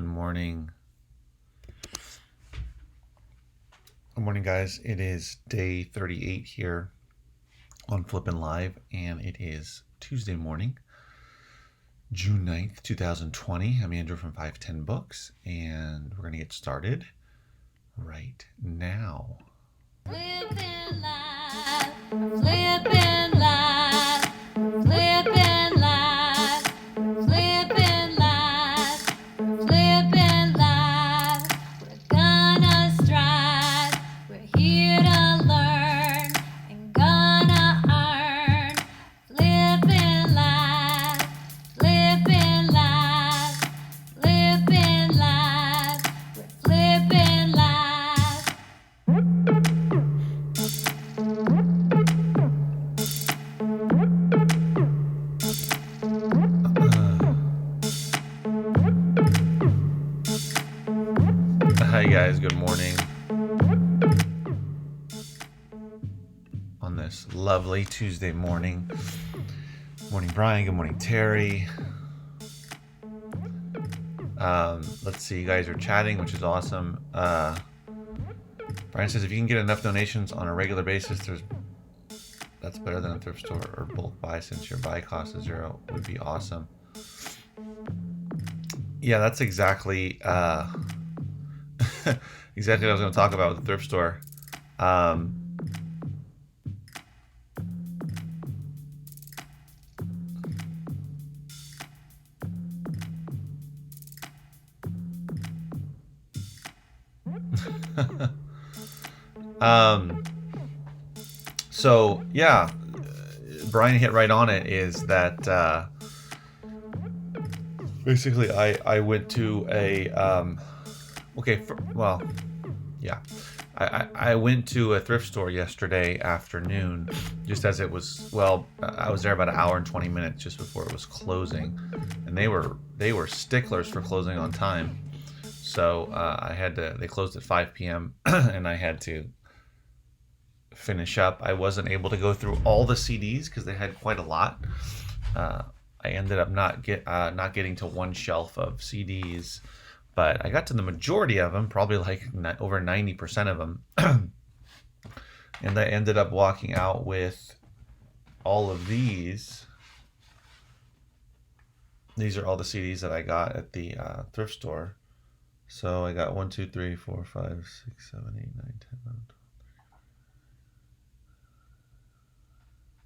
Good morning. Good morning, guys. It is day 38 here on Flippin Live, and it is Tuesday morning, June 9th, 2020. I'm Andrew from 510 Books, and we're going to get started right now. Flippin' live, flippin' live, flippin' live, flippin' live, flippin' live. We're gonna strive, we're here to learn and gonna earn. Flippin' live, flippin' live, flippin' live, we're flippin' live. Hi, guys. Good morning on this lovely Tuesday morning. Morning, Brian. Good morning, Terry. Let's see, you guys are chatting, which is awesome. Brian says if you can get enough donations on a regular basis, that's better than a thrift store or bulk buy since your buy cost is $0 would be awesome. Yeah, that's exactly exactly what I was going to talk about with the thrift store. So yeah, Brian hit right on it. Is that basically I went to a I went to a thrift store yesterday afternoon, just as it was. Well, I was there about an hour and 20 minutes just before it was closing, and they were sticklers for closing on time. So they closed at 5 p.m. and I had to finish up. I wasn't able to go through all the CDs because they had quite a lot. I ended up not getting to one shelf of CDs, but I got to the majority of them, probably like over 90% of them. And I ended up walking out with all of these. These are all the CDs that I got at the thrift store. So I got 1, 2, 3, 4, 5, 6, 7, 8, 9, 10, 11,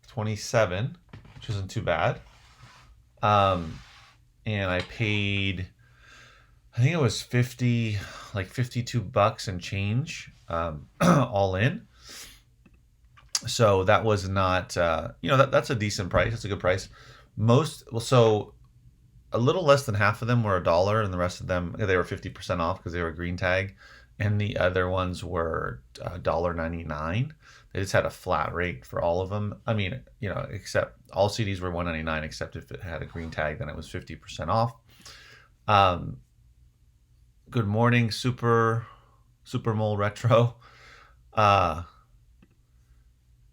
27, which isn't too bad. And I paid, I think it was $52 and change, all in. So that was not, that's a decent price. That's a good price. So a little less than half of them were $1, and the rest of them, they were 50% off because they were green tag, and the other ones were $1.99. They just had a flat rate for all of them. I mean, except all CDs were $1.99, except if it had a green tag, then it was 50% off. Good morning, Super Mole Retro, and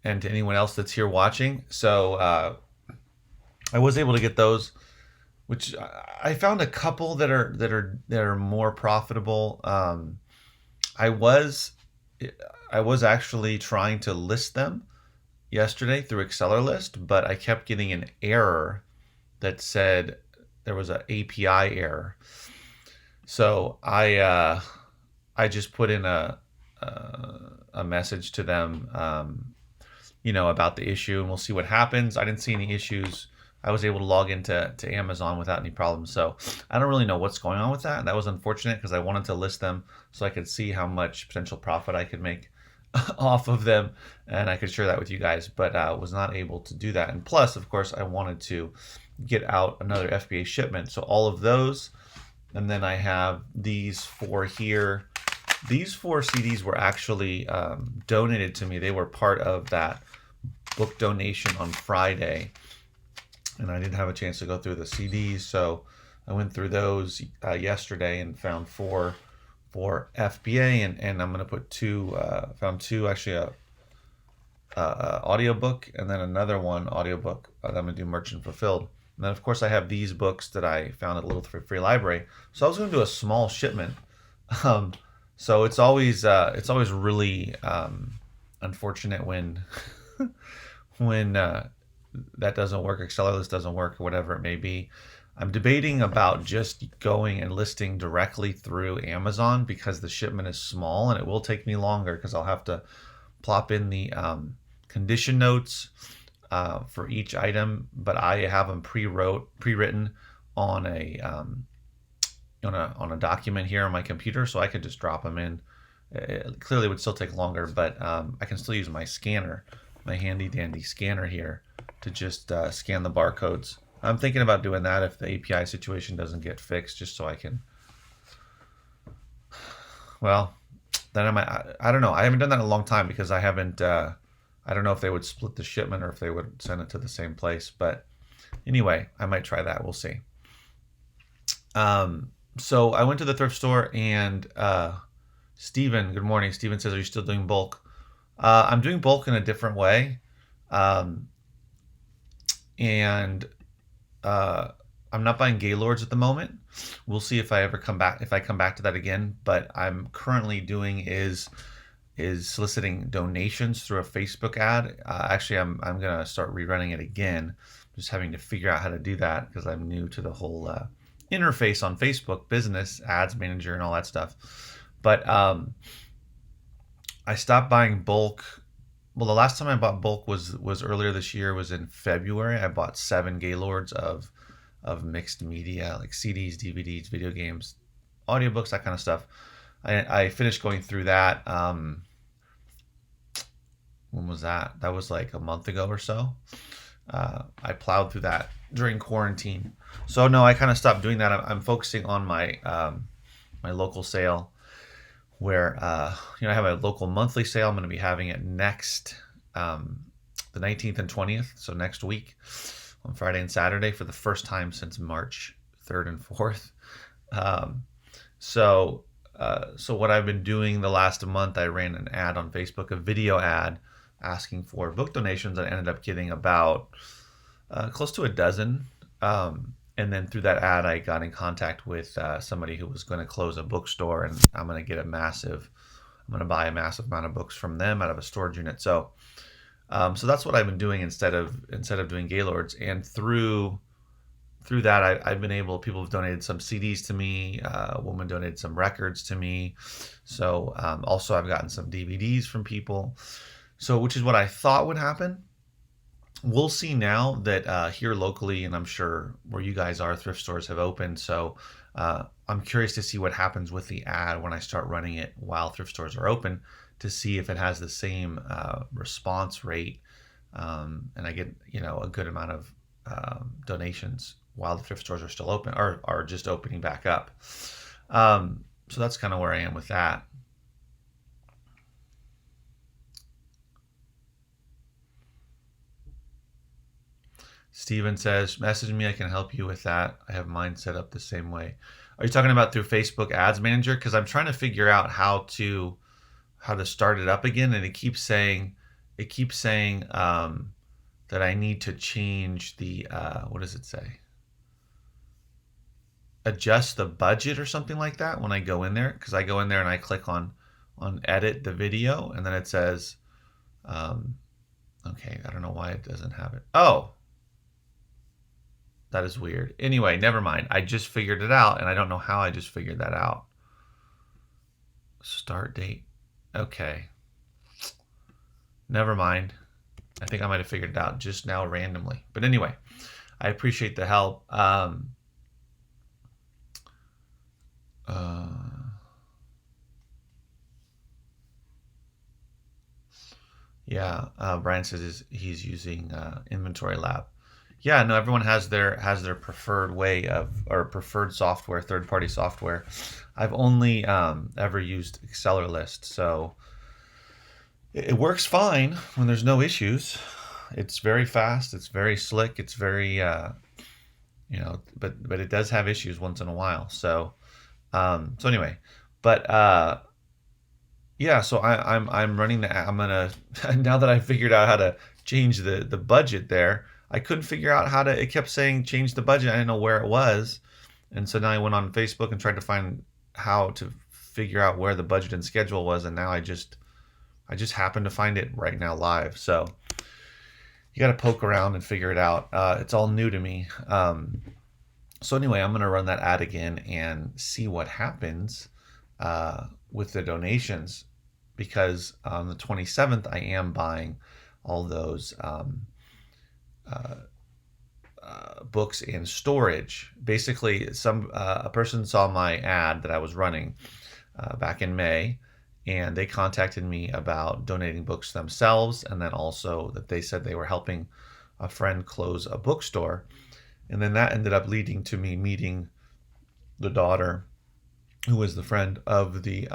to anyone else that's here watching. So I was able to get those, which I found a couple that are more profitable. I was actually trying to list them yesterday through Exceller List, but I kept getting an error that said there was an API error. So I just put in a message to them, about the issue, and we'll see what happens. I didn't see any issues. I was able to log into Amazon without any problems. So I don't really know what's going on with that. That was unfortunate because I wanted to list them so I could see how much potential profit I could make off of them, and I could share that with you guys, but was not able to do that. And plus, of course, I wanted to get out another FBA shipment. So all of those, and then I have these 4 here. These 4 CDs were actually donated to me. They were part of that book donation on Friday, and I didn't have a chance to go through the CDs, so I went through those yesterday and found 4 for FBA, and I'm going to put found 2 actually, audiobook, and then another one audiobook that I'm going to do merchant fulfilled. And then of course I have these books that I found at Little Thrift Free Library. So I was going to do a small shipment. Um, so it's always really unfortunate when when that doesn't work, Accelerlist doesn't work, or whatever it may be. I'm debating about just going and listing directly through Amazon because the shipment is small and it will take me longer because I'll have to plop in the condition notes for each item, but I have them pre-written on a document here on my computer, so I could just drop them in. It clearly would still take longer, but I can still use my scanner, my handy dandy scanner here, to just scan the barcodes. I'm thinking about doing that if the API situation doesn't get fixed, just so I can. Well, then I don't know. I haven't done that in a long time because I haven't. I don't know if they would split the shipment or if they would send it to the same place. But anyway, I might try that. We'll see. So I went to the thrift store and Steven, good morning. Steven says, "Are you still doing bulk?" I'm doing bulk in a different way. Um, and I'm not buying Gaylords at the moment. We'll see if I ever come back, if I come back to that again. But I'm currently doing is soliciting donations through a Facebook ad. Actually, I'm gonna start rerunning it again. Just having to figure out how to do that because I'm new to the whole interface on Facebook, business ads manager, and all that stuff. But I stopped buying bulk. Well, the last time I bought bulk was earlier this year. Was in February. I bought 7 Gaylords of mixed media, like CDs, DVDs, video games, audiobooks, that kind of stuff. I finished going through that. When was that? That was like a month ago or so. I plowed through that during quarantine. So no, I kind of stopped doing that. I'm focusing on my my local sale, where I have a local monthly sale. I'm going to be having it next the 19th and 20th, so next week on Friday and Saturday for the first time since March 3rd and 4th. Um, so so what I've been doing the last month, I ran an ad on Facebook, a video ad asking for book donations. I ended up getting about close to a dozen. And then through that ad, I got in contact with somebody who was going to close a bookstore, and I'm going to buy a massive amount of books from them out of a storage unit. So, so that's what I've been doing instead of doing Gaylords. And through that, I've been able. People have donated some CDs to me. A woman donated some records to me. So also I've gotten some DVDs from people. So which is what I thought would happen. We'll see now that here locally, and I'm sure where you guys are, thrift stores have opened. So I'm curious to see what happens with the ad when I start running it while thrift stores are open, to see if it has the same response rate, and I get a good amount of donations while the thrift stores are still open or are just opening back up. So that's kind of where I am with that. Steven says, message me, I can help you with that. I have mine set up the same way. Are you talking about through Facebook Ads Manager? Because I'm trying to figure out how to start it up again, and it keeps saying that I need to change the what does it say? Adjust the budget or something like that when I go in there, because I go in there and I click on edit the video, and then it says okay, I don't know why it doesn't have it. Oh, that is weird. Anyway, never mind. I just figured it out, and I don't know how I just figured that out. Start date. Okay. Never mind. I think I might have figured it out just now randomly. But anyway, I appreciate the help. Brian says he's using Inventory Lab. Yeah, no, everyone has their preferred way of, or preferred software, third-party software. I've only ever used Accelerlist, so it works fine when there's no issues. It's very fast, it's very slick, it's very but it does have issues once in a while. So so anyway, but so I'm running the. I'm gonna now that I figured out how to change the budget there. I couldn't figure out how to. It kept saying change the budget. I didn't know where it was, and so now I went on Facebook and tried to find how to figure out where the budget and schedule was, and now I just happen to find it right now live. So you got to poke around and figure it out. It's all new to me. So anyway, I'm going to run that ad again and see what happens with the donations, because on the 27th I am buying all those books in storage. Basically, a person saw my ad that I was running back in May, and they contacted me about donating books themselves, and then also that they said they were helping a friend close a bookstore. And then that ended up leading to me meeting the daughter, who was the friend of the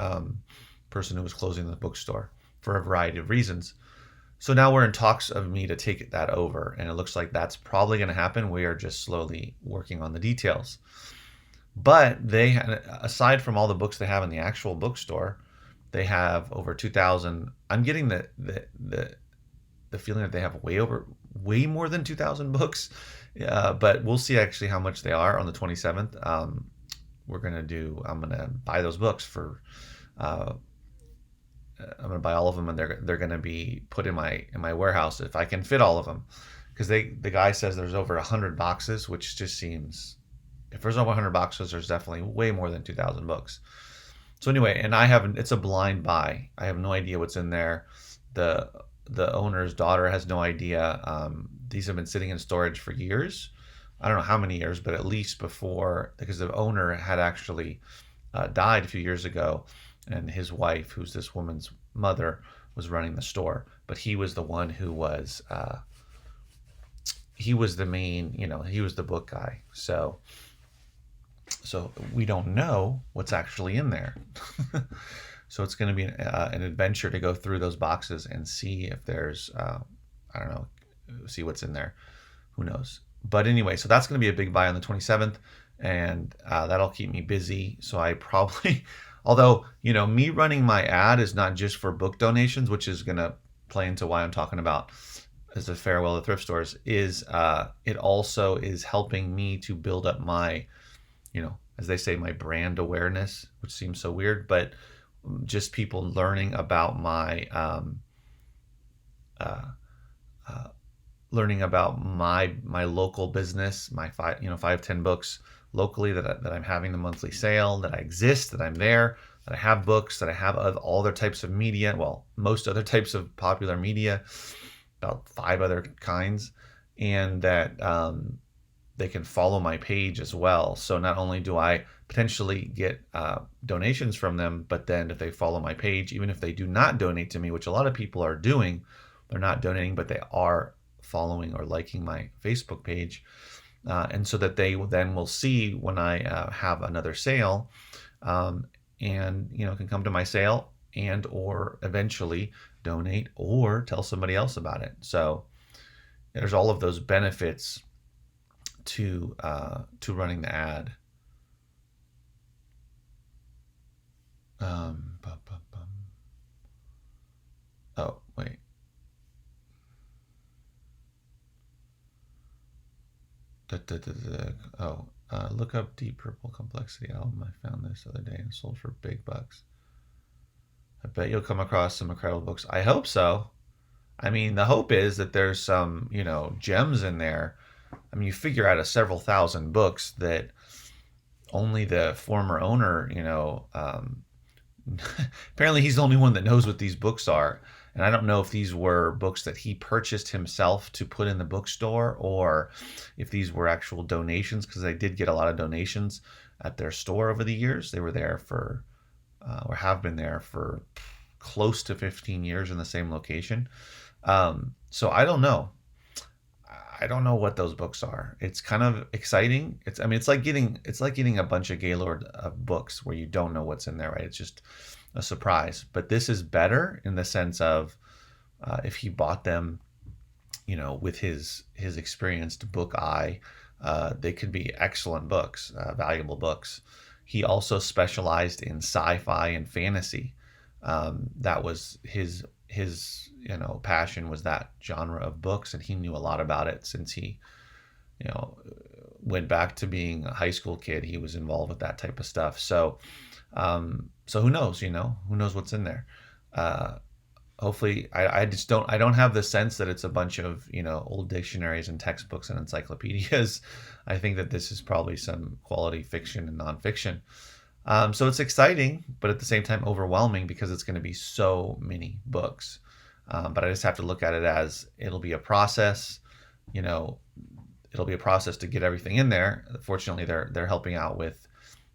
person who was closing the bookstore, for a variety of reasons. So now we're in talks of me to take that over, and it looks like that's probably going to happen. We are just slowly working on the details. But they, aside from all the books they have in the actual bookstore, they have over 2,000. I'm getting the feeling that they have way more than 2,000 books. But we'll see actually how much they are on the 27th. I'm gonna buy those books for. I'm gonna buy all of them, and they're gonna be put in my warehouse if I can fit all of them, because the guy says there's over 100 boxes, which just seems, if there's over 100 boxes, there's definitely way more than 2,000 books. So anyway, and it's a blind buy. I have no idea what's in there. The owner's daughter has no idea. These have been sitting in storage for years. I don't know how many years, but at least before, because the owner had actually died a few years ago, and his wife, who's this woman's mother, was running the store. But he was the one who was, he was the main, he was the book guy. So we don't know what's actually in there. So it's going to be an adventure to go through those boxes and see if there's, I don't know, see what's in there. Who knows? But anyway, so that's going to be a big buy on the 27th, and that'll keep me busy. So I probably, although, me running my ad is not just for book donations, which is going to play into why I'm talking about as a farewell to thrift stores, is it also is helping me to build up my, as they say, my brand awareness, which seems so weird, but just people learning about my my local business, my 5-10 books locally that I'm having the monthly sale, that I exist, that I'm there, that I have books, that I have all other types of media, well, most other types of popular media, about 5 other kinds, and that they can follow my page as well. So not only do I potentially get donations from them, but then if they follow my page, even if they do not donate to me, which a lot of people are doing, they're not donating, but they are following or liking my Facebook page, and so that they then will see when I have another sale, and can come to my sale and or eventually donate or tell somebody else about it. So there's all of those benefits to running the ad. Oh, wait. Look up Deep Purple Complexity album. I found this other day and sold for big bucks. I bet you'll come across some incredible books. I hope so. I mean, the hope is that there's some, gems in there. I mean, you figure out of several thousand books that only the former owner, apparently he's the only one that knows what these books are. And I don't know if these were books that he purchased himself to put in the bookstore, or if these were actual donations, because I did get a lot of donations at their store over the years. They were there for, or have been there for close to 15 years in the same location. So I don't know. I don't know what those books are. It's kind of exciting. It's like getting a bunch of Gaylord of books where you don't know what's in there, right? It's just a surprise. But this is better in the sense of if he bought them, with his experienced book eye, they could be excellent books, valuable books. He also specialized in sci-fi and fantasy. That was his his passion was that genre of books, and he knew a lot about it since he you know went back to being a high school kid. He was involved with that type of stuff. So who knows? Who knows what's in there? Uh, Hopefully, I just don't have the sense that it's a bunch of old dictionaries and textbooks and encyclopedias. I think that this is probably some quality fiction and nonfiction. So it's exciting, but at the same time overwhelming because it's going to be so many books. But I just have to look at it as it'll be a process. You know, it'll be a process to get everything in there. Fortunately, they're helping out with.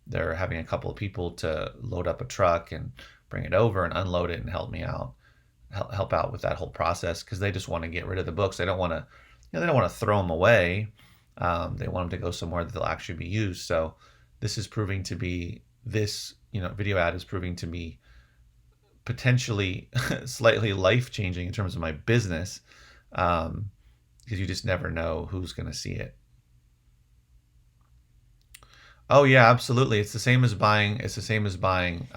They're having a couple of people to load up a truck and bring it over and unload it and help out with that whole process because they just want to get rid of the books. They don't want to, they don't want to throw them away. They want them to go somewhere that they'll actually be used. So this is proving to be video ad is proving to be potentially slightly life changing in terms of my business, because you just never know who's going to see it. Oh yeah, absolutely. It's the same as buying. It's the same as buying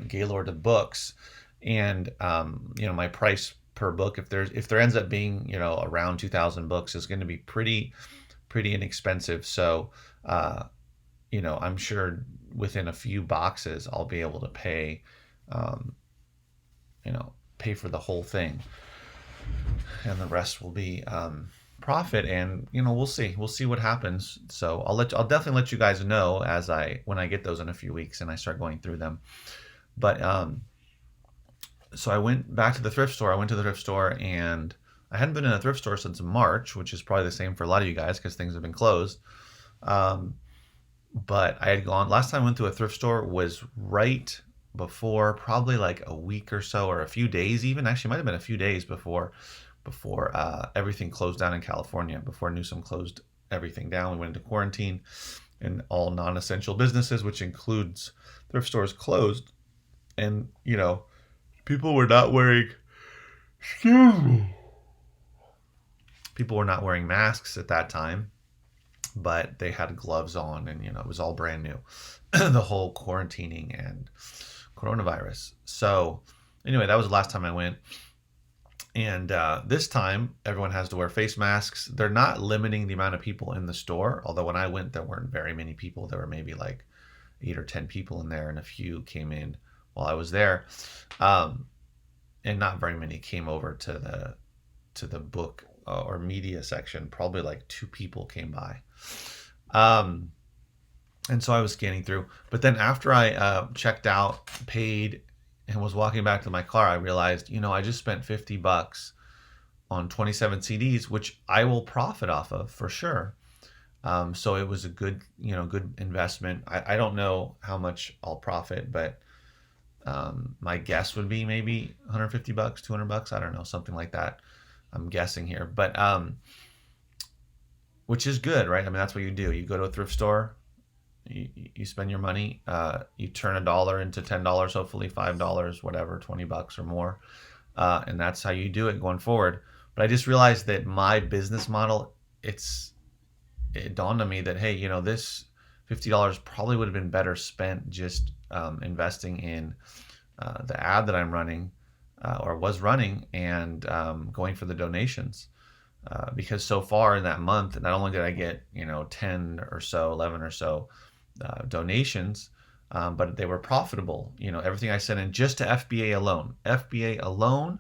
Gaylord of books, and my price per book, if there ends up being around 2,000 books, is going to be pretty inexpensive. So I'm sure within a few boxes I'll be able to um, pay for the whole thing, and the rest will be profit. And we'll see what happens. So I'll definitely let you guys know when I get those in a few weeks and I start going through them. But so I went back to the thrift store. I went to the thrift store, and I hadn't been in a thrift store since March, which is probably the same for a lot of you guys because things have been closed. Um, but I had gone last time I went to a thrift store was right before, probably like a week or so, or a few days even. Actually, it might have been a few days before everything closed down in California. Before Newsom closed everything down, we went into quarantine, and all non-essential businesses, which includes thrift stores, closed. And people were not wearing. Excuse me. People were not wearing masks at that time, but they had gloves on, and it was all brand new. The whole quarantining and coronavirus. So anyway, that was the last time I went. And this time, everyone has to wear face masks. They're not limiting the amount of people in the store, although when I went, there weren't very many people. There were maybe like 8 or 10 people in there, and a few came in while I was there. And not very many came over to the book or media section. Probably like 2 people came by. And so I was scanning through. But then after I checked out, paid, and was walking back to my car, I realized, I just spent $50 on 27 CDs, which I will profit off of for sure. So it was a good investment. I don't know how much I'll profit, but my guess would be maybe $150, $200. I don't know, something like that. I'm guessing here, but which is good, right? I mean, that's what you do. You go to a thrift store, you spend your money, you turn $1 into $10, hopefully $5, whatever, $20 or more, and that's how you do it going forward. But I just realized that my business model, it dawned on me that, hey, this $50 probably would have been better spent just investing in the ad that I'm running, or was running, and going for the donations. Because so far in that month, not only did I get 10 or so, 11 or so donations, but they were profitable. Everything I sent in just to FBA alone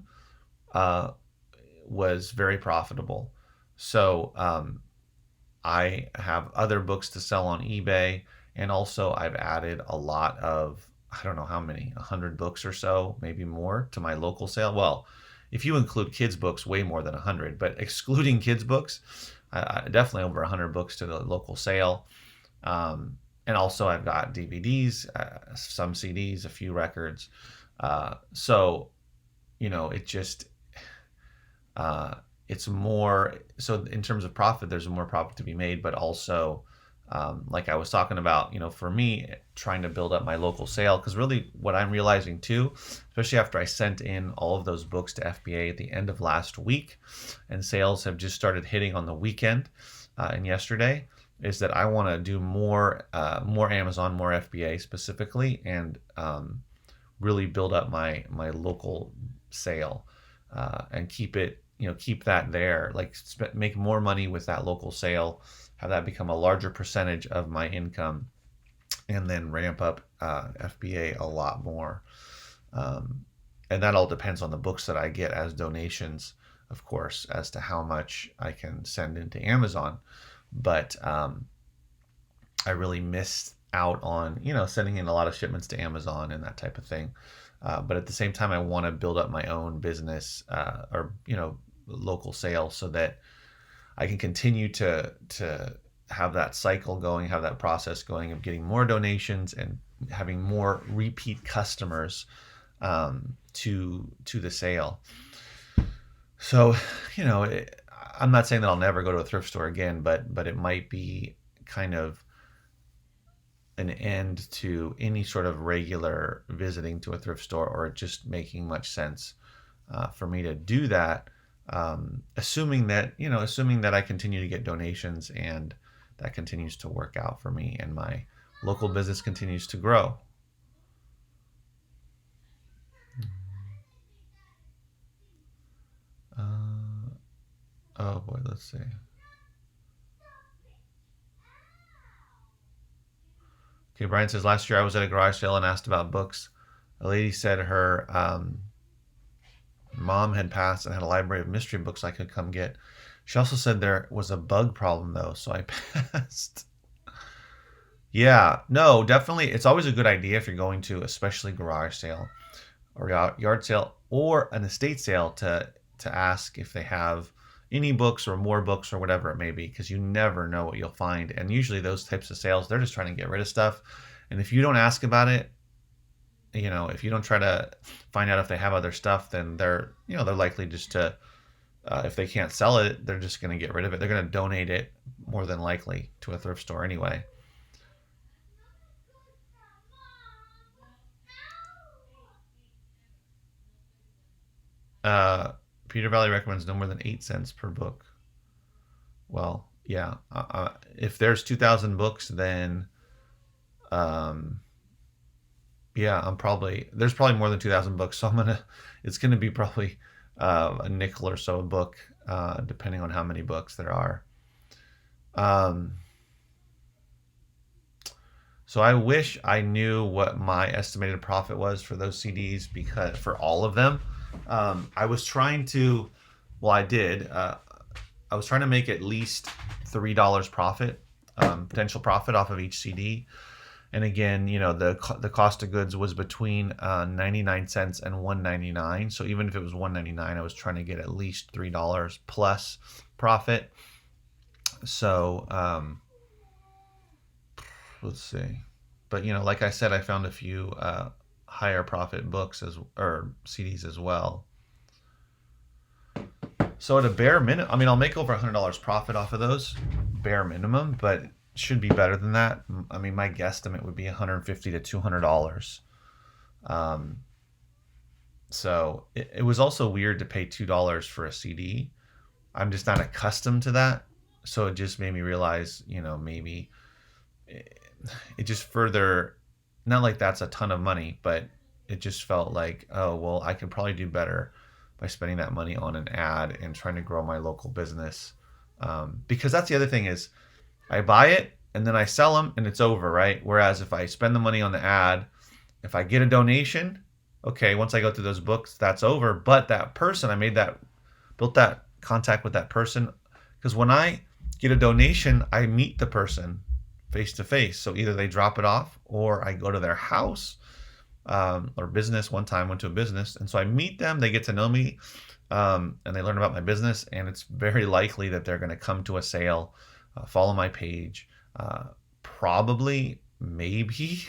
was very profitable. So I have other books to sell on eBay, and also I've added a lot of, I don't know how many, 100 books or so, maybe more, to my local sale. Well, if you include kids' books, way more than 100, but excluding kids' books, definitely over 100 books to the local sale. And also I've got DVDs, some CDs, a few records. So, it just, it's more, so in terms of profit, there's more profit to be made, but also, like I was talking about, for me, trying to build up my local sale, because really what I'm realizing too, especially after I sent in all of those books to FBA at the end of last week, and sales have just started hitting on the weekend and yesterday, is that I want to do more Amazon, more FBA specifically, and really build up my local sale. and keep it, keep that there, like make more money with that local sale, have that become a larger percentage of my income, and then ramp up FBA a lot more. Um, and that all depends on the books that I get as donations, of course, as to how much I can send into Amazon. But I really missed out on, sending in a lot of shipments to Amazon and that type of thing. But at the same time, I want to build up my own business, or local sales, so that I can continue to have that cycle going, have that process going of getting more donations and having more repeat customers, to the sale. So, I'm not saying that I'll never go to a thrift store again, but it might be kind of an end to any sort of regular visiting to a thrift store, or just making much sense for me to do that, assuming that I continue to get donations and that continues to work out for me and my local business continues to grow. Uh, oh boy, let's see. Okay, Brian says, last year I was at a garage sale and asked about books. A lady said her mom had passed and had a library of mystery books I could come get. She also said there was a bug problem though, so I passed. Yeah, no, definitely. It's always a good idea if you're going to, especially garage sale or yard sale or an estate sale, to ask if they have any books or more books or whatever it may be, because you never know what you'll find. And usually those types of sales, they're just trying to get rid of stuff. And if you don't ask about it, if you don't try to find out if they have other stuff, then they're likely just to, if they can't sell it, they're just going to get rid of it. They're going to donate it more than likely to a thrift store anyway. Uh, Peter Valley recommends no more than 8 cents per book. Well, yeah. If there's 2,000 books, then um, yeah, there's probably more than 2,000 books, so it's gonna be probably a nickel or so a book, depending on how many books there are. Um, so I wish I knew what my estimated profit was for those CDs, because for all of them, I was trying to, well, I did. I was trying to make at least $3 profit, potential profit off of each CD. And again, the cost of goods was between 99 cents and 1.99. So even if it was 1.99, I was trying to get at least $3 plus profit. So let's see. But like I said, I found a few higher profit books or CDs as well. So at a bare minimum, I mean, I'll make over $100 profit off of those, bare minimum, but should be better than that. I mean, my guesstimate would be $150 to $200. Um, so it was also weird to pay $2 for a CD. I'm just not accustomed to that. So it just made me realize, maybe it just further, not like that's a ton of money, but it just felt like, oh, well, I could probably do better by spending that money on an ad and trying to grow my local business. Because that's the other thing is, I buy it and then I sell them and it's over, right? Whereas if I spend the money on the ad, if I get a donation, okay, once I go through those books, that's over. But that person, built that contact with that person. Because when I get a donation, I meet the person face to face. So either they drop it off or I go to their house, or business. One time I went to a business, and so I meet them, they get to know me, and they learn about my business, and it's very likely that they're going to come to a sale, follow my page, probably, maybe,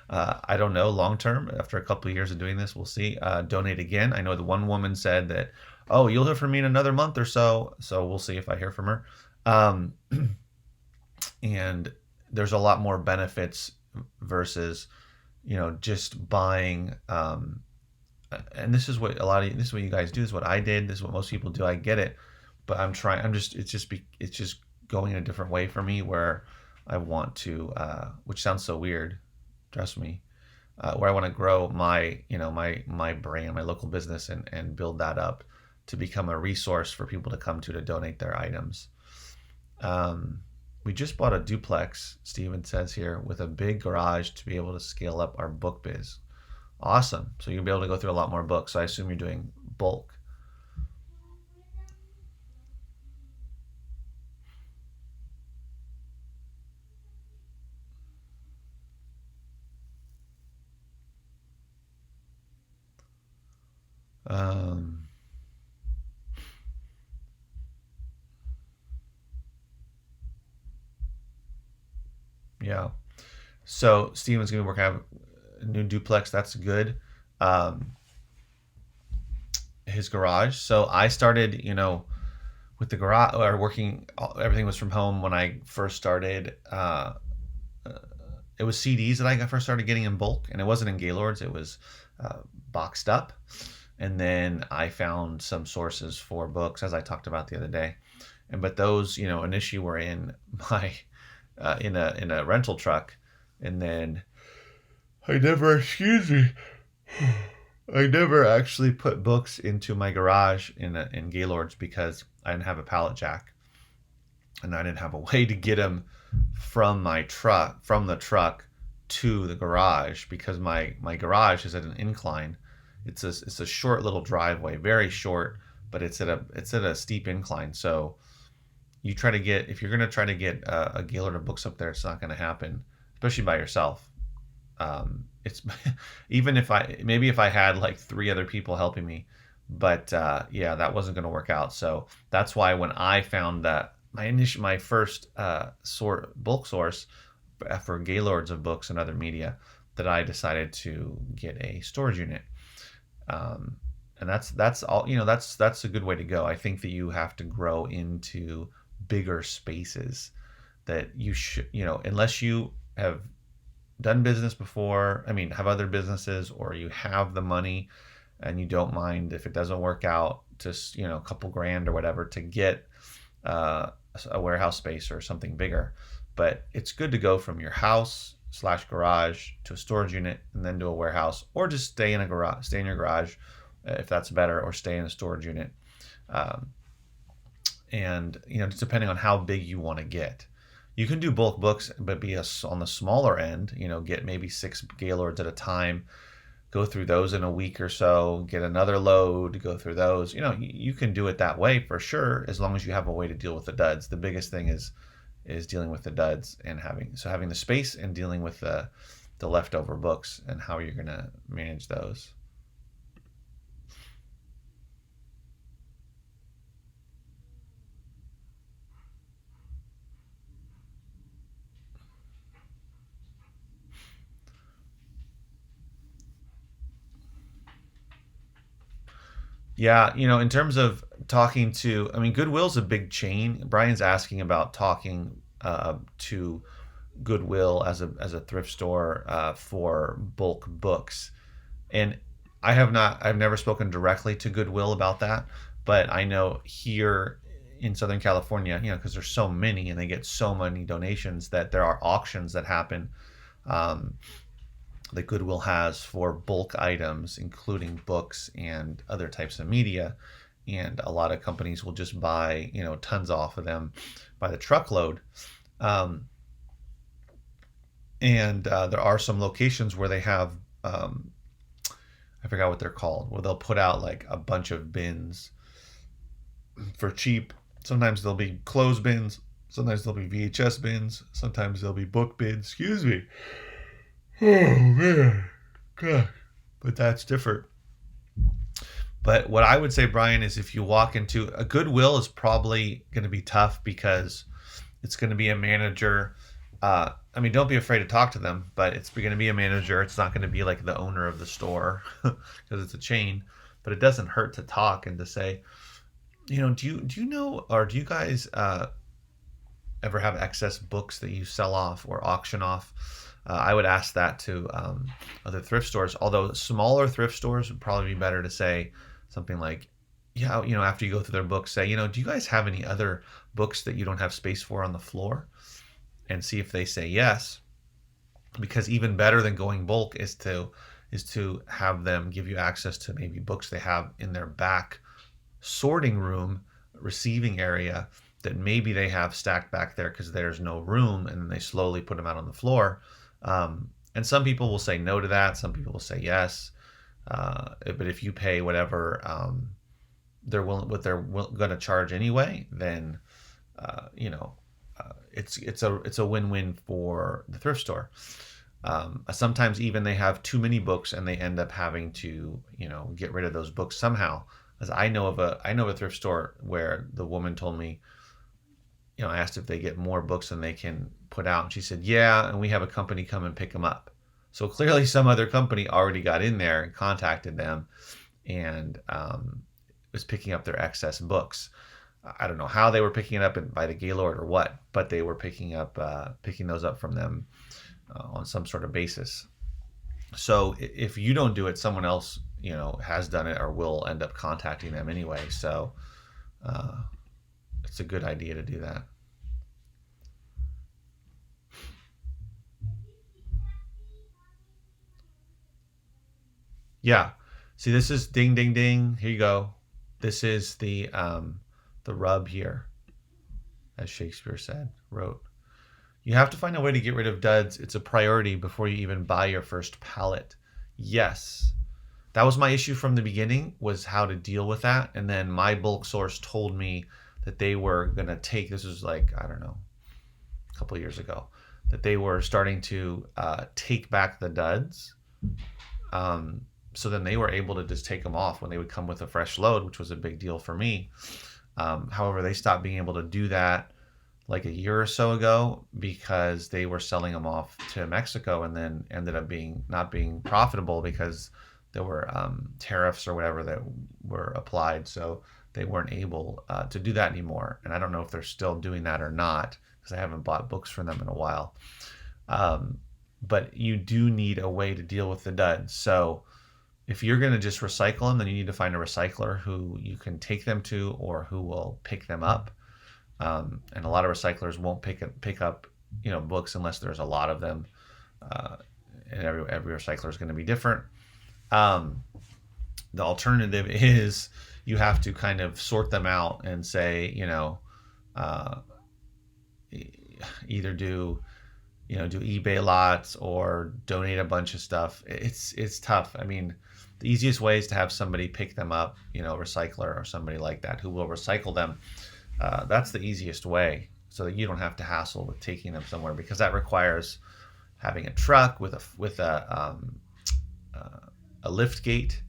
I don't know, long term, after a couple of years of doing this, we'll see, donate again. I know the one woman said that, oh, you'll hear from me in another month or so we'll see if I hear from her. And there's a lot more benefits versus just buying. And this is what this is what you guys do. This is what I did. This is what most people do. I get it, but it's just going in a different way for me, where I want to, which sounds so weird, trust me, where I want to grow my brand, my local business, and build that up. to become a resource for people to come to donate their items. Um, we just bought a duplex, Steven says here, with a big garage to be able to scale up our book biz. Awesome. So you'll be able to go through a lot more books. So I assume you're doing bulk. Um, yeah. So Steven's going to be working on a new duplex. That's good. Um, his garage. So I started, with the garage or working. Everything was from home when I first started. It was CDs that I first started getting in bulk, and it wasn't in Gaylords. It was uh, boxed up, and then I found some sources for books, as I talked about the other day. And but those, initially were in my in a rental truck, and then I never, excuse me, I never actually put books into my garage in Gaylords because I didn't have a pallet jack, and I didn't have a way to get them from the truck to the garage because my garage is at an incline. It's a short little driveway, very short, but it's at a steep incline. So you try to get if you're gonna try to get a Gaylord of books up there, it's not gonna happen, especially by yourself. It's even if I had like three other people helping me, but yeah, that wasn't going to work out. So that's why when I found that my first bulk source for Gaylords of books and other media, that I decided to get a storage unit. Um, and that's all. That's a good way to go. I think that you have to grow into bigger spaces that you should, unless you have done business before, I mean, have other businesses, or you have the money and you don't mind if it doesn't work out, just, a couple grand or whatever to get a warehouse space or something bigger. But it's good to go from your house slash garage to a storage unit and then to a warehouse, or just stay in your garage if that's better, or stay in a storage unit. Um, and, just depending on how big you want to get. You can do bulk books, but be on the smaller end. Get maybe 6 Gaylords at a time. Go through those in a week or so. Get another load. Go through those. You can do it that way for sure, as long as you have a way to deal with the duds. The biggest thing is dealing with the duds and having the space and dealing with the leftover books and how you're gonna manage those. Yeah, in terms of talking to, I mean, Goodwill's a big chain. Brian's asking about talking to Goodwill as a thrift store for bulk books, and I've never spoken directly to Goodwill about that, but I know here in Southern California, because there's so many and they get so many donations, that there are auctions that happen. Um, that Goodwill has for bulk items, including books and other types of media. And a lot of companies will just buy, tons off of them by the truckload. Um, and there are some locations where they have, I forgot what they're called, where they'll put out like a bunch of bins for cheap. Sometimes they'll be clothes bins. Sometimes they'll be VHS bins. Sometimes they'll be book bins. Excuse me. Oh man, God. But that's different. But what I would say, Brian, is if you walk into a Goodwill, is probably going to be tough because it's going to be a manager. I mean, don't be afraid to talk to them, but it's going to be a manager. It's not going to be like the owner of the store because it's a chain. But it doesn't hurt to talk and to say, do you know, or do you guys ever have excess books that you sell off or auction off? I would ask that to other thrift stores. Although smaller thrift stores would probably be better to say something like, yeah, after you go through their books, say, do you guys have any other books that you don't have space for on the floor? And see if they say yes. Because even better than going bulk is to have them give you access to maybe books they have in their back sorting room, receiving area that maybe they have stacked back there because there's no room, and then they slowly put them out on the floor. And some people will say no to that. Some people will say yes. But if you pay whatever they're going to charge anyway, then you know it's a win-win for the thrift store. Sometimes even they have too many books and they end up having to get rid of those books somehow. As I know of a thrift store where the woman told me, I asked if they get more books than they can put out, and she said, yeah, and we have a company come and pick them up. So clearly some other company already got in there and contacted them and was picking up their excess books. I don't know how they were picking it up by the Gaylord or what, but they were picking those up from them on some sort of basis. So if you don't do it, someone else, has done it or will end up contacting them anyway. So it's a good idea to do that. Yeah. See, this is ding, ding, ding. Here you go. This is the rub here, as Shakespeare wrote. You have to find a way to get rid of duds. It's a priority before you even buy your first pallet. Yes. That was my issue from the beginning, was how to deal with that. And then my bulk source told me that they were going to this was like, I don't know, a couple of years ago, that they were starting to take back the duds. So then they were able to just take them off when they would come with a fresh load, which was a big deal for me. However, they stopped being able to do that like a year or so ago because they were selling them off to Mexico, and then ended up not being profitable because there were tariffs or whatever that were applied. So they weren't able to do that anymore. And I don't know if they're still doing that or not, because I haven't bought books from them in a while. But you do need a way to deal with the duds. So if you're going to just recycle them, then you need to find a recycler who you can take them to, or who will pick them up. And a lot of recyclers won't pick up books unless there's a lot of them. And every recycler is going to be different. The alternative is you have to kind of sort them out and say, either do eBay lots or donate a bunch of stuff. It's tough. I mean, the easiest way is to have somebody pick them up, recycler or somebody like that who will recycle them. That's the easiest way, so that you don't have to hassle with taking them somewhere, because that requires having a truck with a lift gate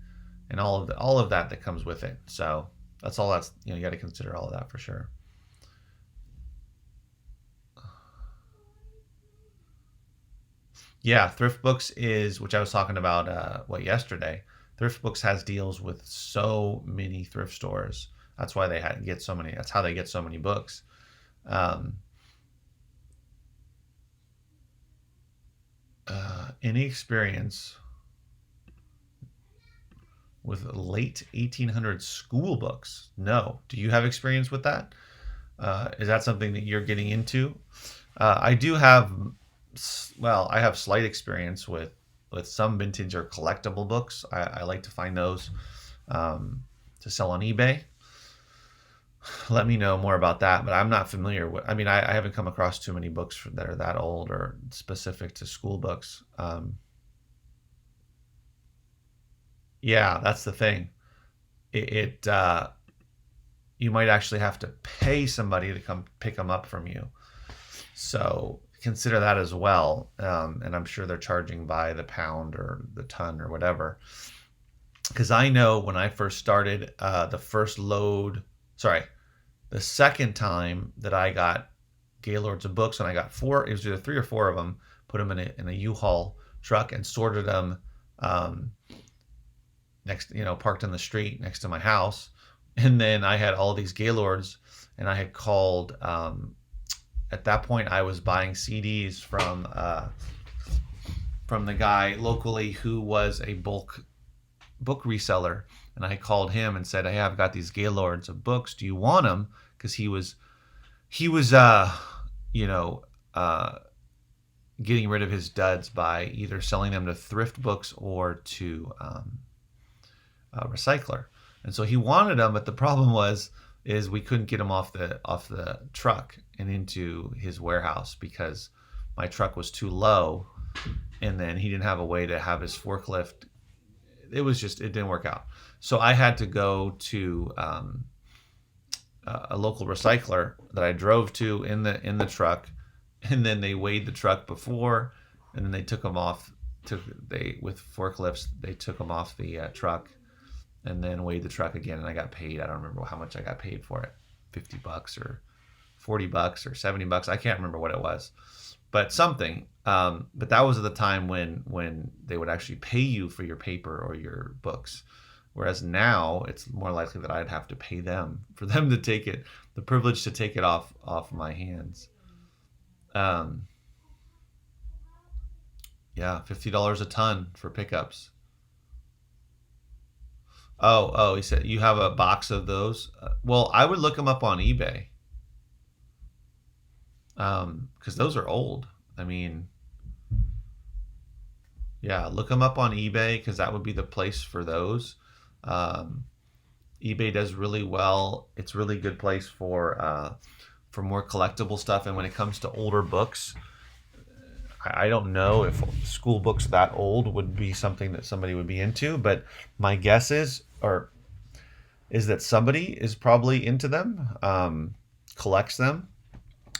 and all of that comes with it. So you got to consider all of that for sure. Yeah, Thrift Books which I was talking about yesterday. Thrift Books has deals with so many thrift stores. That's why get so many. That's how they get so many books. Any experience with late 1800s school books? No. Do you have experience with that? Is that something that you're getting into? I do have. Well, I have slight experience with some vintage or collectible books. I like to find those to sell on eBay. Let me know more about that, but I'm not familiar with. I mean, I haven't come across too many books that are that old or specific to school books. Yeah, that's the thing. You might actually have to pay somebody to come pick them up from you. So consider that as well. And I'm sure they're charging by the pound or the ton or whatever. Because I know when I first started, the second time that I got Gaylords of books, and I got four, it was either 3 or 4 of them, put them in a U-Haul truck and sorted them parked in the street next to my house. And then I had all these Gaylords, and I had called, at that point I was buying CDs from the guy locally who was a bulk book reseller, and I called him and said, "Hey, I've got these Gaylords of books. Do you want them?" Because he was getting rid of his duds by either selling them to Thrift Books or to a recycler. And so he wanted them, but the problem is we couldn't get them off the truck and into his warehouse because my truck was too low, and then he didn't have a way to have his forklift. It didn't work out. So I had to go to a local recycler that I drove to in the truck, and then they weighed the truck before, and then they took them off. With forklifts they took them off the truck, and then weighed the truck again, and I got paid. I don't remember how much I got paid for it, $50 or $40 or $70. I can't remember what it was, but something. But that was at the time when they would actually pay you for your paper or your books. Whereas now it's more likely that I'd have to pay them for them to take it, the privilege to take it off my hands. Yeah, $50 a ton for pickups. Oh, he said you have a box of those. Well, I would look them up on eBay, because those are old. I mean, yeah, look them up on eBay because that would be the place for those. Um, eBay does really well. It's a really good place for more collectible stuff. And when it comes to older books, I don't know if school books that old would be something that somebody would be into, but my guess is that somebody is probably into them, collects them.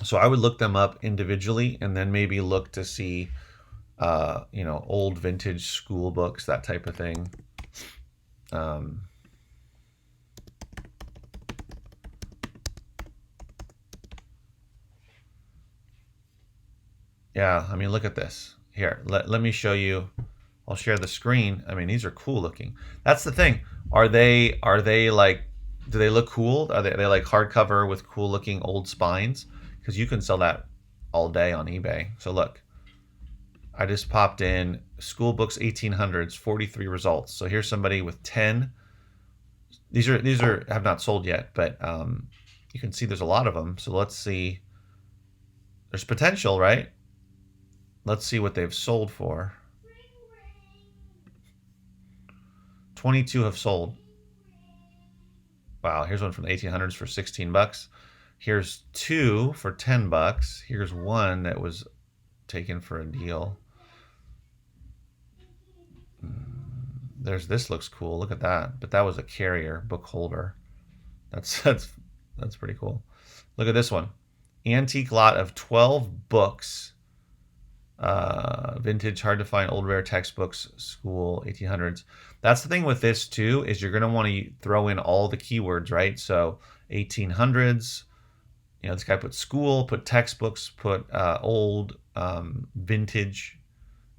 So I would look them up individually and then maybe look to see, old vintage school books, that type of thing. Um, yeah, I mean, look at this. Here, let me show you. I'll share the screen. I mean, these are cool looking. That's the thing. Are they like, do they look cool? Are they like hardcover with cool looking old spines? Because you can sell that all day on eBay. So look, I just popped in school books 1800s, 43 results. So here's somebody with 10. These are have not sold yet, but you can see there's a lot of them. So let's see. There's potential, right? Let's see what they've sold for. 22 have sold. Wow, here's one from the 1800s for $16. Here's two for $10. Here's one that was taken for a deal. This looks cool. Look at that. But that was a carrier book holder. That's pretty cool. Look at this one. Antique lot of 12 books. Vintage, hard to find, old rare textbooks, school 1800s. That's the thing with this too, is you're going to want to throw in all the keywords, right? So 1800s, this guy put school, put textbooks, put old, vintage,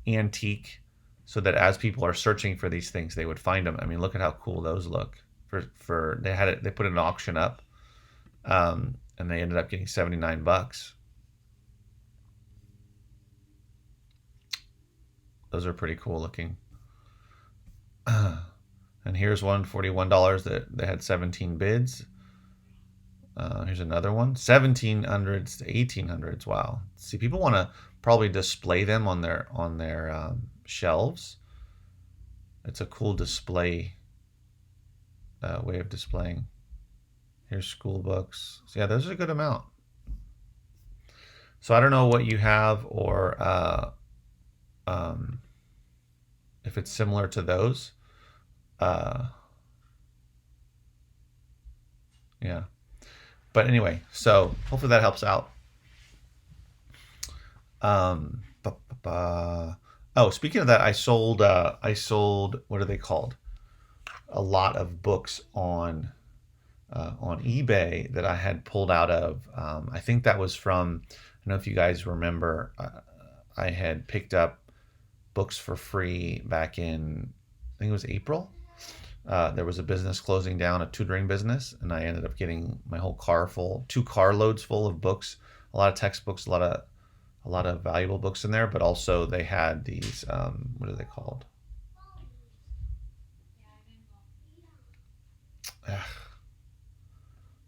antique, so that as people are searching for these things, they would find them. I mean, look at how cool those look. They put an auction up, and they ended up getting $79. Those are pretty cool looking. And here's one, $41 that they had 17 bids. Here's another one, 1700s to 1800s. Wow. See, people want to probably display them on their shelves. It's a cool display way of displaying. Here's school books. So yeah, those are a good amount. So I don't know what you have, or if it's similar to those. Yeah. But anyway, so hopefully that helps out. Oh, speaking of that, I sold what are they called? A lot of books on eBay that I had pulled out of. I think that was from, I don't know if you guys remember, I had picked up books for free back in, I think it was April. There was a business closing down, a tutoring business, and I ended up getting my whole car full, 2 carloads full of books, a lot of textbooks, a lot of valuable books in there, but also they had these, what are they called?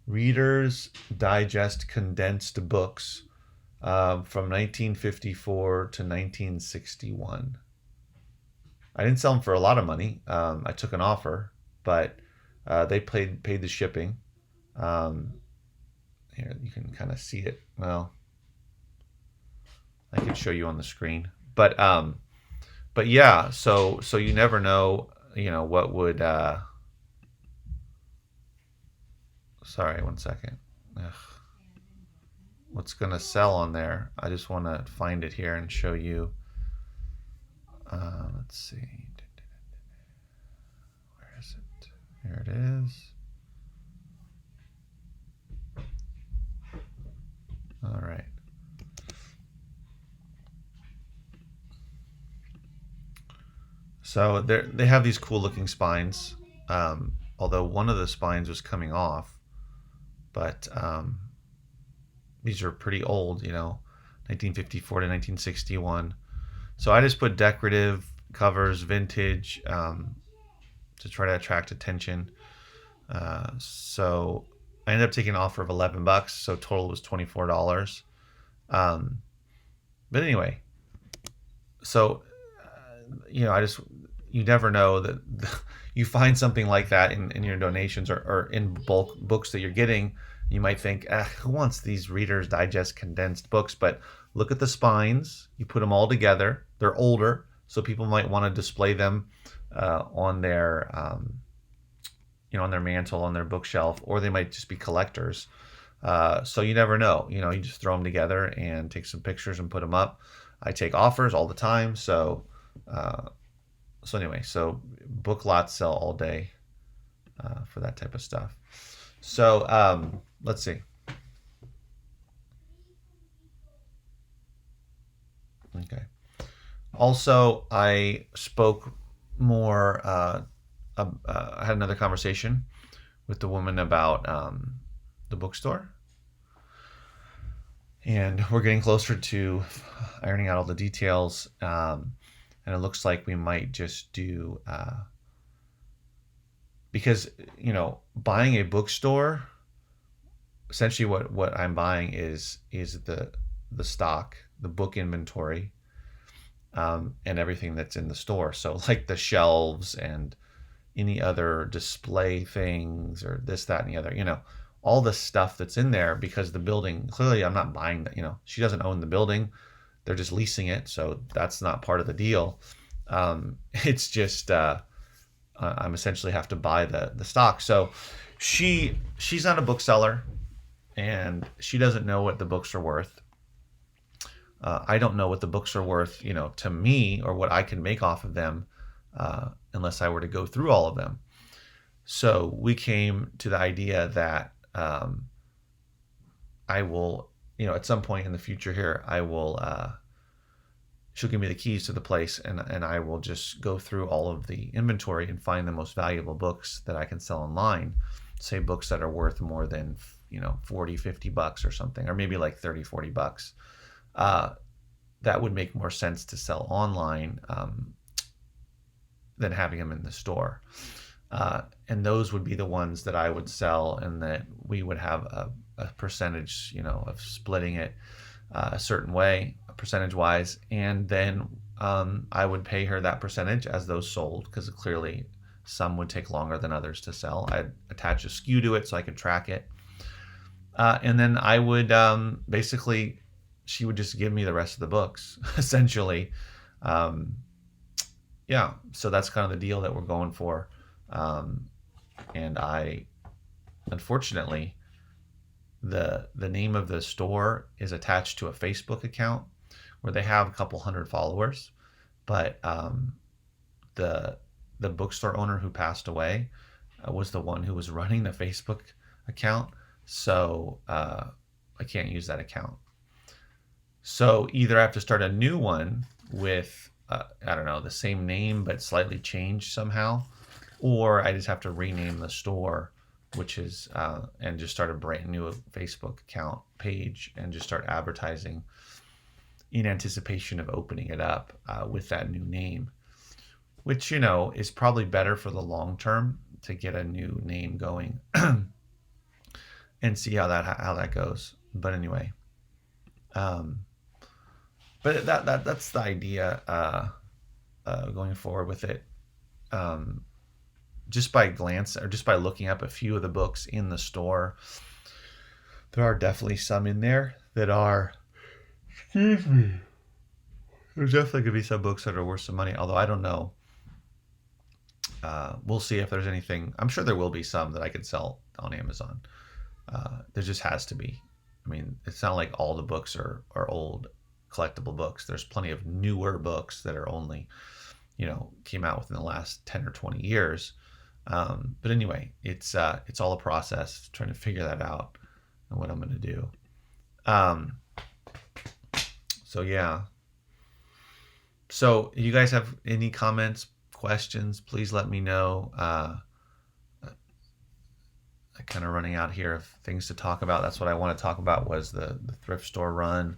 Reader's Digest condensed books from 1954 to 1961. I didn't sell them for a lot of money. I took an offer, but They paid the shipping. Um, Here you can kind of see it. Well, I can show you on the screen, but yeah. So you never know. What would. Sorry, one second. Ugh. What's gonna sell on there? I just want to find it here and show you. Let's see. Where is it? Here it is. All right. So they have these cool looking spines. Although one of the spines was coming off, but these are pretty old, 1954 to 1961. So I just put decorative covers, vintage, to try to attract attention. So I ended up taking an offer of $11, so total was $24. Um, but anyway, so I just you never know that you find something like that in your donations or in bulk books that you're getting. You might think, who wants these Reader's Digest condensed books? But look at the spines. You put them all together. They're older, so people might want to display them on their on their mantle, on their bookshelf, or they might just be collectors. So you never know. You just throw them together and take some pictures and put them up. I take offers all the time, so anyway, so book lots sell all day for that type of stuff. So let's see. Okay. Also, I spoke more. I had another conversation with the woman about the bookstore, and we're getting closer to ironing out all the details. And it looks like we might just do because buying a bookstore, essentially what I'm buying is the stock, the book inventory, and everything that's in the store. So like the shelves and any other display things or this, that, and the other, all the stuff that's in there, because the building, clearly I'm not buying that, she doesn't own the building. They're just leasing it. So that's not part of the deal. It's just, I'm essentially have to buy the stock. So she's not a bookseller and she doesn't know what the books are worth. I don't know what the books are worth, to me, or what I can make off of them, unless I were to go through all of them. So we came to the idea that I will, at some point in the future here, I will, she'll give me the keys to the place, and I will just go through all of the inventory and find the most valuable books that I can sell online. Say books that are worth more than, $40-$50 or something, or maybe like $30-$40. That would make more sense to sell online than having them in the store. And those would be the ones that I would sell, and that we would have a percentage, of splitting it a certain way, percentage wise. And then I would pay her that percentage as those sold, because clearly some would take longer than others to sell. I'd attach a SKU to it so I could track it. And then I would basically, she would just give me the rest of the books, essentially. Yeah, so that's kind of the deal that we're going for. And I, unfortunately, the name of the store is attached to a Facebook account where they have a couple hundred followers, but the bookstore owner who passed away was the one who was running the Facebook account, so I can't use that account. So either I have to start a new one with I don't know, the same name but slightly changed somehow, or I just have to rename the store, which is and just start a brand new Facebook account page and just start advertising in anticipation of opening it up with that new name, which is probably better for the long term to get a new name going and see how that goes. But anyway, but that's the idea going forward with it. just by glance or just by looking up a few of the books in the store, there are definitely some in there that are. Excuse me. There's definitely gonna be some books that are worth some money. Although I don't know. We'll see if there's anything. I'm sure there will be some that I could sell on Amazon. There just has to be. I mean, it's not like all the books are old collectible books. There's plenty of newer books that are only, came out within the last 10 or 20 years. But anyway, it's all a process trying to figure that out and what I'm going to do. So yeah. So if you guys have any comments, questions, please let me know. I'm kind of running out here of things to talk about. That's what I want to talk about was the thrift store run.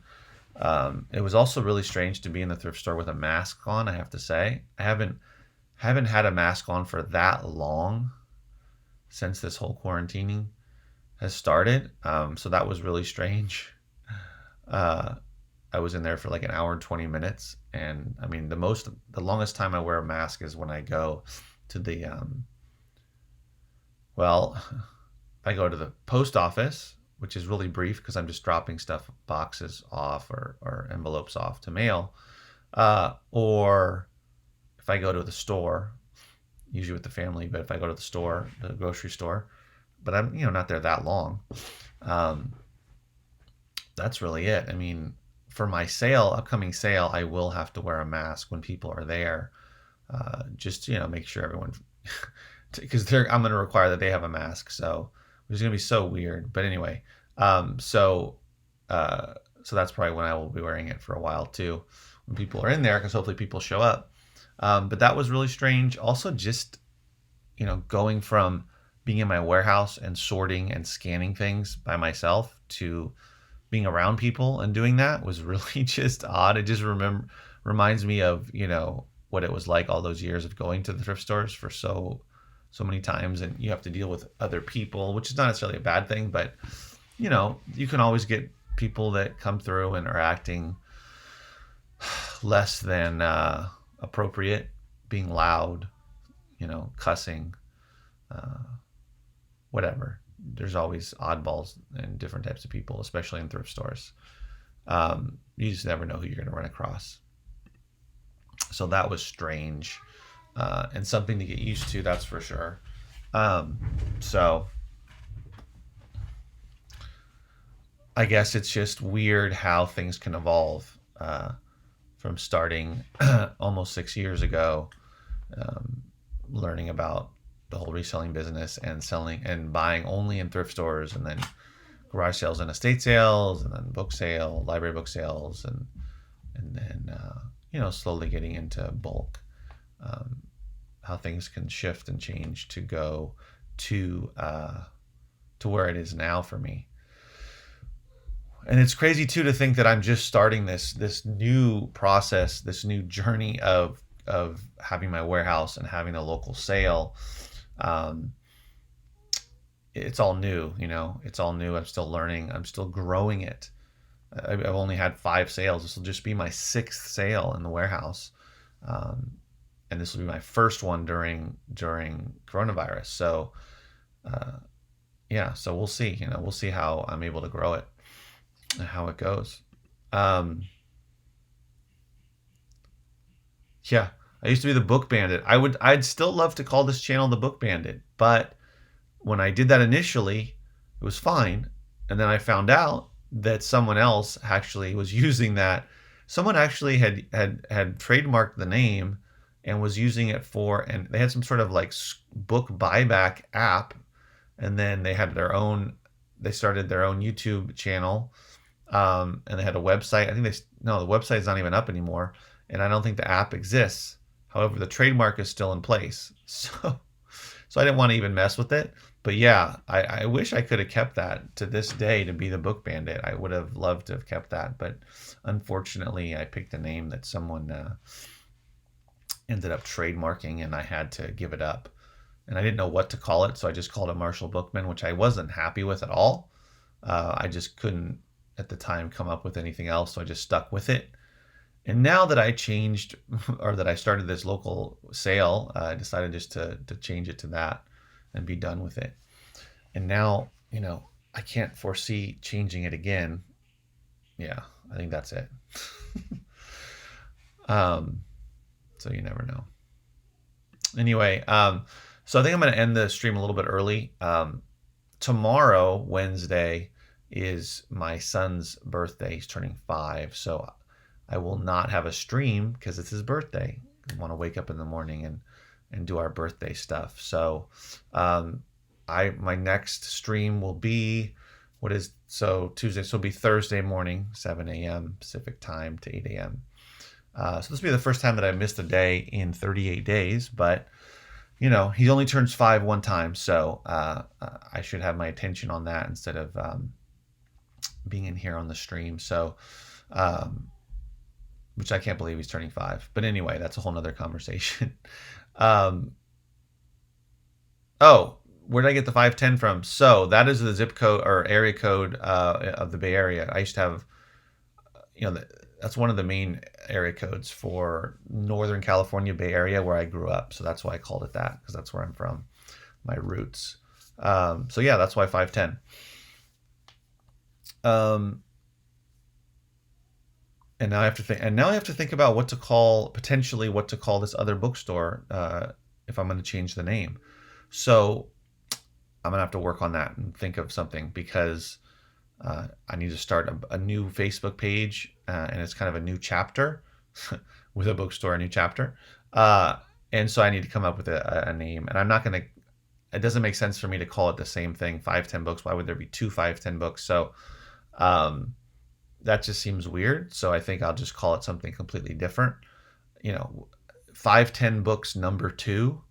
It was also really strange to be in the thrift store with a mask on, I have to say. I haven't had a mask on for that long since this whole quarantining has started. So that was really strange. I was in there for like an hour and 20 minutes. And I mean, the longest time I wear a mask is when I go to the, if I go to the post office, which is really brief because I'm just dropping boxes off or envelopes off to mail. Or if I go to the store, usually with the family, but if I go to the store, the grocery store, but I'm, not there that long. That's really it. I mean, for my upcoming sale, I will have to wear a mask when people are there. Just, make sure everyone, because I'm going to require that they have a mask. So it's going to be so weird. But anyway, so that's probably when I will be wearing it for a while too, when people are in there, because hopefully people show up. But that was really strange. Also, just, going from being in my warehouse and sorting and scanning things by myself to being around people and doing that was really just odd. It just reminds me of, what it was like all those years of going to the thrift stores for so many times, and you have to deal with other people, which is not necessarily a bad thing, but you can always get people that come through and are acting less than appropriate, being loud, cussing, whatever. There's always oddballs and different types of people, especially in thrift stores. You just never know who you're going to run across. So that was strange, and something to get used to, that's for sure. So I guess it's just weird how things can evolve from starting almost 6 years ago, learning about the whole reselling business and selling and buying only in thrift stores, and then garage sales and estate sales, and then library book sales, and then slowly getting into bulk. How things can shift and change to go to where it is now for me. And it's crazy too to think that I'm just starting this new process, this new journey of having my warehouse and having a local sale. It's all new, it's all new. I'm still learning. I'm still growing it. I've only had 5 sales. This will just be my 6th sale in the warehouse. And this will be my first one during coronavirus. So, so we'll see, we'll see how I'm able to grow it and how it goes. I used to be the Book Bandit. I'd still love to call this channel the Book Bandit, but when I did that initially, it was fine. And then I found out that someone else actually was using that. Someone actually had trademarked the name and was using it and they had some sort of like book buyback app. And then they started their own YouTube channel. And they had a website. I think the website's not even up anymore. And I don't think the app exists. However, the trademark is still in place. So I didn't want to even mess with it. But yeah, I wish I could have kept that to this day to be the Book Bandit. I would have loved to have kept that. But unfortunately, I picked a name that someone ended up trademarking, and I had to give it up. And I didn't know what to call it, so I just called it Marshall Bookman, which I wasn't happy with at all. I just couldn't, at the time, come up with anything else, so I just stuck with it. And now that I changed, or that I started this local sale, I decided just to change it to that and be done with it. And now, I can't foresee changing it again. Yeah, I think that's it. um, so you never know. Anyway, so I think I'm going to end the stream a little bit early. Tomorrow, Wednesday, is my son's birthday. He's turning 5, so I will not have a stream because it's his birthday. I want to wake up in the morning and do our birthday stuff. So, my next stream will be Tuesday. So it'll be Thursday morning, 7 a.m. Pacific time to 8 a.m. So this will be the first time that I missed a day in 38 days, but he only turns 5 one time, so I should have my attention on that instead of being in here on the stream. So, which I can't believe he's turning 5. But anyway, that's a whole nother conversation. Oh, where did I get the 510 from? So that is the zip code or area code of the Bay Area. I used to have, that's one of the main area codes for Northern California Bay Area where I grew up. So that's why I called it that, because that's where I'm from, my roots. So yeah, that's why 510. And now I have to think about what to call this other bookstore if I'm going to change the name. So I'm going to have to work on that and think of something, because I need to start a new Facebook page, and it's kind of a new chapter with a bookstore, a new chapter. And so I need to come up with a name, and I'm not going to, it doesn't make sense for me to call it the same thing, 510 books. Why would there be 2 510 books? So, that just seems weird. So I think I'll just call it something completely different. 510 books number 2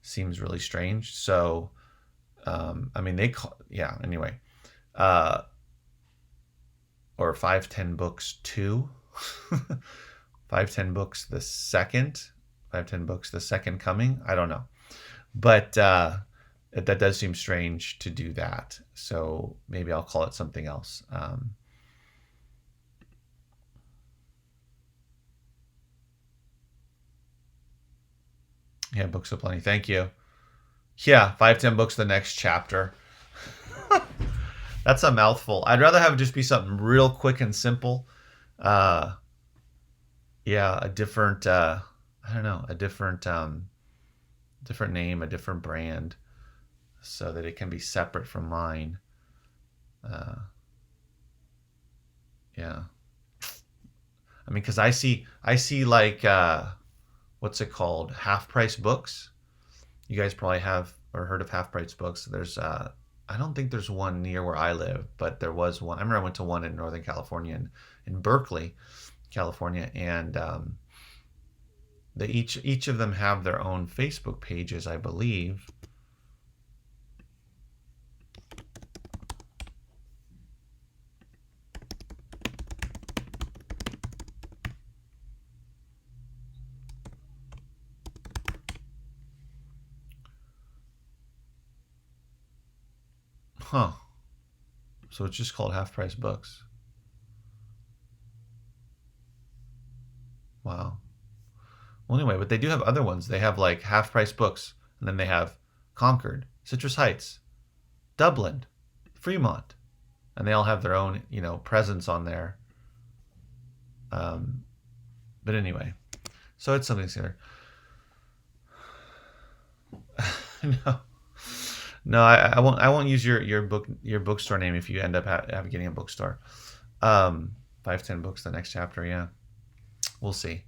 seems really strange. So, anyway, or 510 books 2, 510 books the second, 510 books the second coming. I don't know, but that does seem strange to do that. So maybe I'll call it something else. Yeah, books of plenty. Thank you. Yeah, 510 books the next chapter. That's a mouthful. I'd rather have it just be something real quick and simple. A different I don't know, a different name, a different brand, so that it can be separate from mine. Yeah. Because I see like what's it called? Half price books. You guys probably have or heard of half price books. There's I don't think there's one near where I live, but there was one. I remember I went to one in Northern California, in Berkeley, California, and they each of them have their own Facebook pages, I believe. Huh. So it's just called Half Price Books. Wow. Well, anyway, but they do have other ones. They have like Half Price Books, and then they have Concord, Citrus Heights, Dublin, Fremont, and they all have their own, presence on there. But anyway, so it's something similar. No, I won't use your bookstore name if you end up getting a bookstore. 510 books the next chapter. Yeah, we'll see.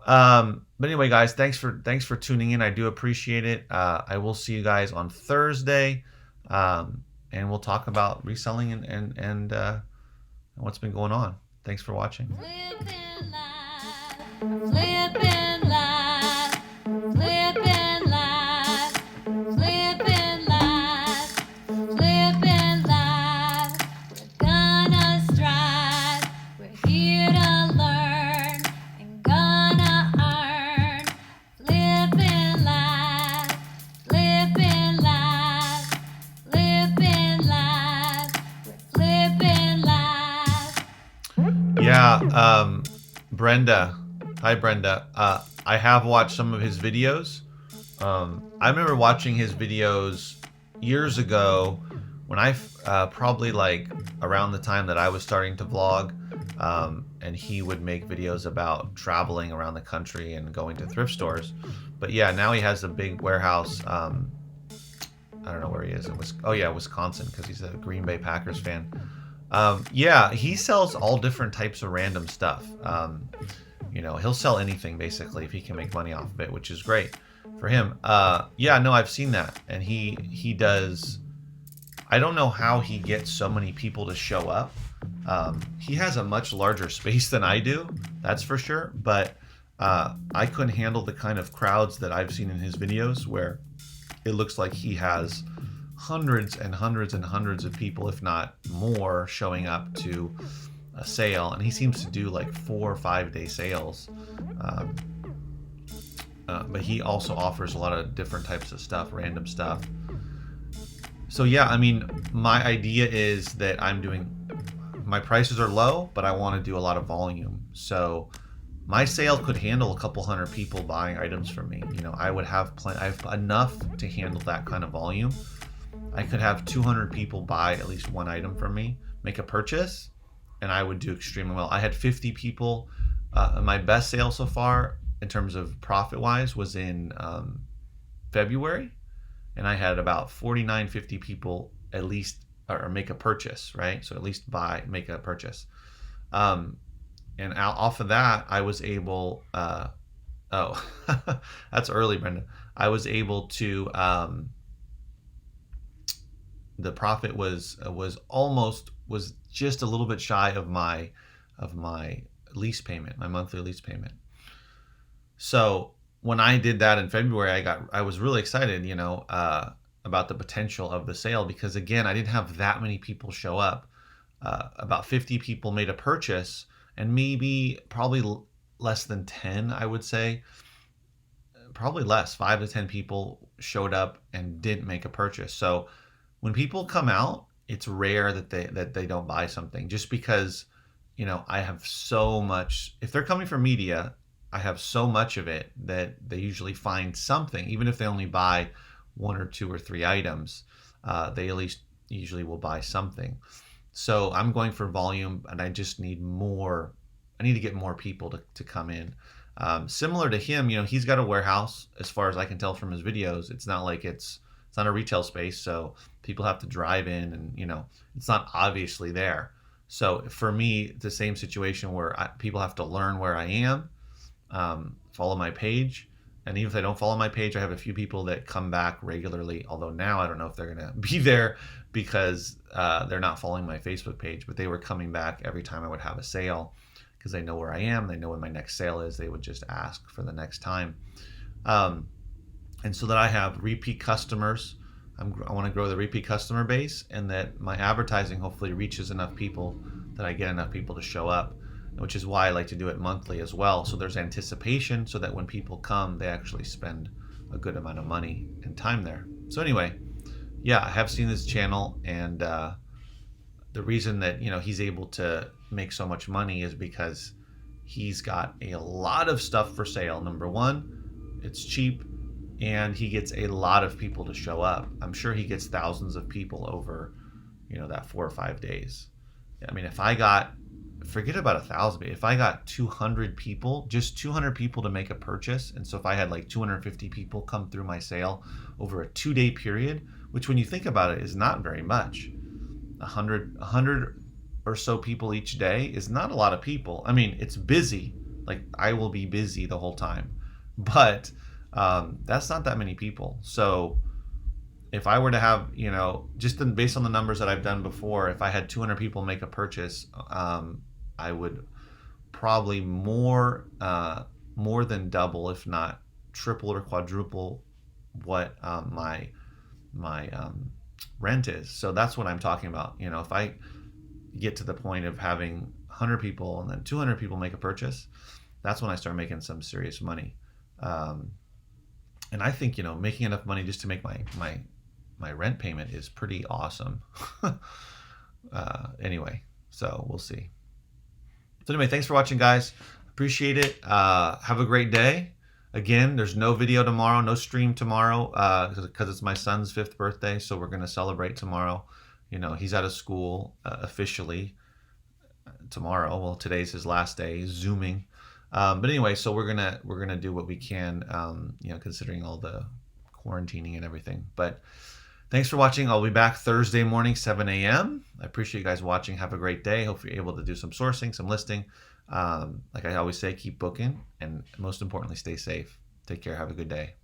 But anyway, guys, thanks for tuning in. I do appreciate it. I will see you guys on Thursday, and we'll talk about reselling and what's been going on. Thanks for watching. Flippin' live, flippin' live, flippin' live, flippin' live, flippin' live. We're gonna strive. We're here to learn and gonna earn. Flippin' live, flippin' live, flippin' live. We're flippin' live. Yeah, Brenda. Hi, Brenda. I have watched some of his videos. I remember watching his videos years ago when I probably like around the time that I was starting to vlog, and he would make videos about traveling around the country and going to thrift stores. But yeah, now he has a big warehouse. I don't know where he is. Oh yeah, Wisconsin, because he's a Green Bay Packers fan. Yeah, he sells all different types of random stuff. He'll sell anything basically if he can make money off of it, which is great for him. Yeah, no, I've seen that, and he does. I don't know how he gets so many people to show up. He has a much larger space than I do, that's for sure. But I couldn't handle the kind of crowds that I've seen in his videos where it looks like he has hundreds and hundreds and hundreds of people, if not more, showing up to a sale. And he seems to do like 4 or 5 day sales. But he also offers a lot of different types of stuff, random stuff. So yeah, I mean, my idea is that my prices are low, but I want to do a lot of volume. So my sale could handle a couple hundred people buying items from me. I would have I have enough to handle that kind of volume. I could have 200 people buy at least one item from me, make a purchase, and I would do extremely well. I had 50 people. My best sale so far in terms of profit wise was in February, and I had about 49, 50 people at least or make a purchase, right? So at least make a purchase. And off of that, I was able. Oh, that's early, Brenda. I was able to. The profit was just a little bit shy of my lease payment, my monthly lease payment. So when I did that in February, I was really excited, about the potential of the sale, because again, I didn't have that many people show up. About 50 people made a purchase, and probably less than 10, I would say. Probably less, 5 to 10 people showed up and didn't make a purchase. So when people come out, it's rare that they don't buy something, just because, I have so much. If they're coming from media, I have so much of it that they usually find something, even if they only buy 1 or 2 or 3 items, they at least usually will buy something. So I'm going for volume, and I just need more. I need to get more people to come in. Similar to him, he's got a warehouse. As far as I can tell from his videos, it's not like it's not a retail space, so people have to drive in, and it's not obviously there. So for me, the same situation where people have to learn where I am, follow my page. And even if they don't follow my page, I have a few people that come back regularly. Although now I don't know if they're going to be there because they're not following my Facebook page. But they were coming back every time I would have a sale because they know where I am. They know when my next sale is. They would just ask for the next time. And so that I have repeat customers. I want to grow the repeat customer base, and that my advertising hopefully reaches enough people that I get enough people to show up, which is why I like to do it monthly as well. So there's anticipation, so that when people come, they actually spend a good amount of money and time there. So anyway, yeah, I have seen this channel, and the reason that he's able to make so much money is because he's got a lot of stuff for sale. Number one, it's cheap, and he gets a lot of people to show up. I'm sure he gets thousands of people over that 4 or 5 days. I mean, forget about 1,000. If I got 200 people, just 200 people to make a purchase, and so if I had like 250 people come through my sale over a 2-day period, which when you think about it is not very much. 100 or so people each day is not a lot of people. I mean, it's busy. Like, I will be busy the whole time, but that's not that many people. So if I were to have, based on the numbers that I've done before, if I had 200 people make a purchase, I would probably more than double, if not triple or quadruple, what my rent is. So that's what I'm talking about. If I get to the point of having 100 people and then 200 people make a purchase, that's when I start making some serious money. And I think making enough money just to make my rent payment is pretty awesome. Anyway, so we'll see. So anyway, thanks for watching, guys. Appreciate it. Have a great day. Again, there's no video tomorrow, no stream tomorrow, because it's my son's 5th birthday, so we're gonna celebrate tomorrow. You know, he's out of school officially tomorrow. Well, today's his last day. He's zooming. But anyway, so we're gonna do what we can, you know, considering all the quarantining and everything. But thanks for watching. I'll be back Thursday morning, 7 a.m. I appreciate you guys watching. Have a great day. Hope you're able to do some sourcing, some listing. Like I always say, keep booking, and most importantly, stay safe. Take care. Have a good day.